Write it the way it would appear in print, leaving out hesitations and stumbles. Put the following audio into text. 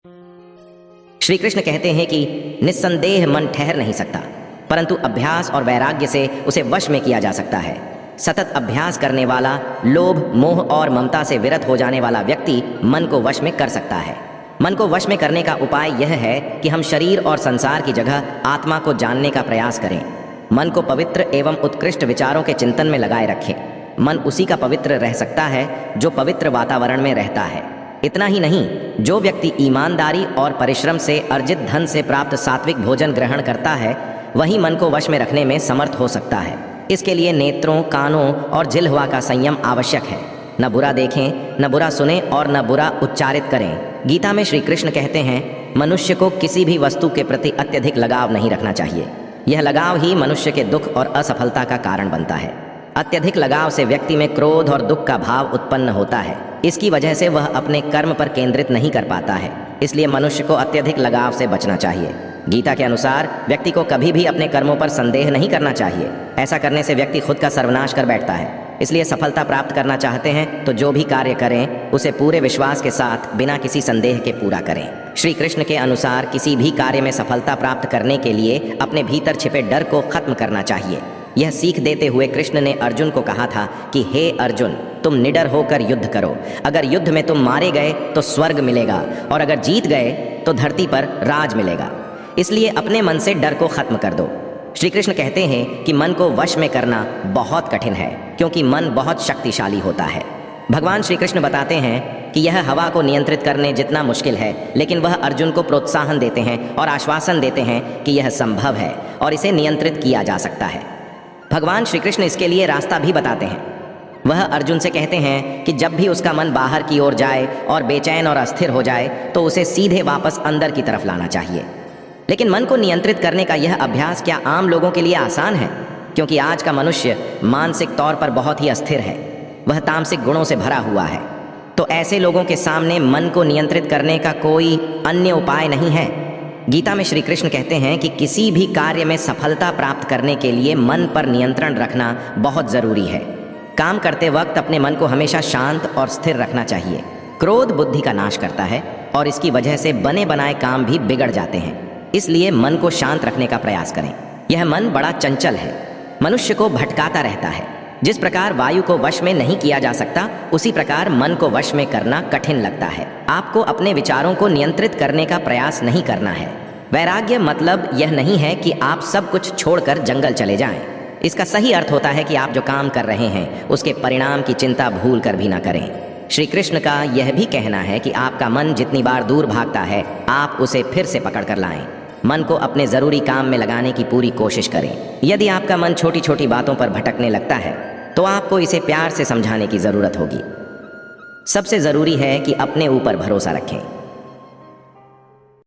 श्री कृष्ण कहते हैं कि निस्संदेह मन ठहर नहीं सकता, परंतु अभ्यास और वैराग्य से उसे वश में किया जा सकता है। सतत अभ्यास करने वाला, लोभ, मोह और ममता से विरत हो जाने वाला व्यक्ति मन को वश में कर सकता है। मन को वश में करने का उपाय यह है कि हम शरीर और संसार की जगह आत्मा को जानने का प्रयास करें। मन को पवित्र एवं उत्कृष्ट विचारों के चिंतन में लगाए रखें। मन उसी का पवित्र रह सकता है जो पवित्र वातावरण में रहता है। इतना ही नहीं, जो व्यक्ति ईमानदारी और परिश्रम से अर्जित धन से प्राप्त सात्विक भोजन ग्रहण करता है, वही मन को वश में रखने में समर्थ हो सकता है। इसके लिए नेत्रों, कानों और जिह्वा का संयम आवश्यक है। न बुरा देखें, न बुरा सुने और न बुरा उच्चारित करें। गीता में श्री कृष्ण कहते हैं, मनुष्य को किसी भी वस्तु के प्रति अत्यधिक लगाव नहीं रखना चाहिए। यह लगाव ही मनुष्य के दुख और असफलता का कारण बनता है। अत्यधिक लगाव से व्यक्ति में क्रोध और दुख का भाव उत्पन्न होता है। इसकी वजह से वह अपने कर्म पर केंद्रित नहीं कर पाता है। इसलिए मनुष्य को अत्यधिक लगाव से बचना चाहिए। गीता के अनुसार व्यक्ति को कभी भी अपने कर्मों पर संदेह नहीं करना चाहिए। ऐसा करने से व्यक्ति खुद का सर्वनाश कर बैठता है। इसलिए सफलता प्राप्त करना चाहते हैं तो जो भी कार्य करें उसे पूरे विश्वास के साथ बिना किसी संदेह के पूरा करें। श्री कृष्ण के अनुसार किसी भी कार्य में सफलता प्राप्त करने के लिए अपने भीतर छिपे डर को खत्म करना चाहिए। यह सीख देते हुए कृष्ण ने अर्जुन को कहा था कि हे अर्जुन, तुम निडर होकर युद्ध करो। अगर युद्ध में तुम मारे गए तो स्वर्ग मिलेगा, और अगर जीत गए तो धरती पर राज मिलेगा। इसलिए अपने मन से डर को खत्म कर दो। श्री कृष्ण कहते हैं कि मन को वश में करना बहुत कठिन है, क्योंकि मन बहुत शक्तिशाली होता है। भगवान श्री कृष्ण बताते हैं कि यह हवा को नियंत्रित करने जितना मुश्किल है, लेकिन वह अर्जुन को प्रोत्साहन देते हैं और आश्वासन देते हैं कि यह संभव है और इसे नियंत्रित किया जा सकता है। भगवान श्री कृष्ण इसके लिए रास्ता भी बताते हैं। वह अर्जुन से कहते हैं कि जब भी उसका मन बाहर की ओर जाए और बेचैन और अस्थिर हो जाए तो उसे सीधे वापस अंदर की तरफ लाना चाहिए। लेकिन मन को नियंत्रित करने का यह अभ्यास क्या आम लोगों के लिए आसान है? क्योंकि आज का मनुष्य मानसिक तौर पर बहुत ही अस्थिर है। वह तामसिक गुणों से भरा हुआ है। तो ऐसे लोगों के सामने मन को नियंत्रित करने का कोई अन्य उपाय नहीं है। गीता में श्री कृष्ण कहते हैं कि किसी भी कार्य में सफलता प्राप्त करने के लिए मन पर नियंत्रण रखना बहुत ज़रूरी है। काम करते वक्त अपने मन को हमेशा शांत और स्थिर रखना चाहिए। क्रोध बुद्धि का नाश करता है और इसकी वजह से बने बनाए काम भी बिगड़ जाते हैं। इसलिए मन को शांत रखने का प्रयास करें। यह मन बड़ा चंचल है, मनुष्य को भटकाता रहता है। जिस प्रकार वायु को वश में नहीं किया जा सकता, उसी प्रकार मन को वश में करना कठिन लगता है। आपको अपने विचारों को नियंत्रित करने का प्रयास नहीं करना है। वैराग्य मतलब यह नहीं है कि आप सब कुछ छोड़कर जंगल चले जाएं। इसका सही अर्थ होता है कि आप जो काम कर रहे हैं उसके परिणाम की चिंता भूल कर भी ना करें। श्री कृष्ण का यह भी कहना है कि आपका मन जितनी बार दूर भागता है, आप उसे फिर से पकड़ कर लाएं। मन को अपने ज़रूरी काम में लगाने की पूरी कोशिश करें। यदि आपका मन छोटी छोटी बातों पर भटकने लगता है तो आपको इसे प्यार से समझाने की ज़रूरत होगी। सबसे ज़रूरी है कि अपने ऊपर भरोसा रखें।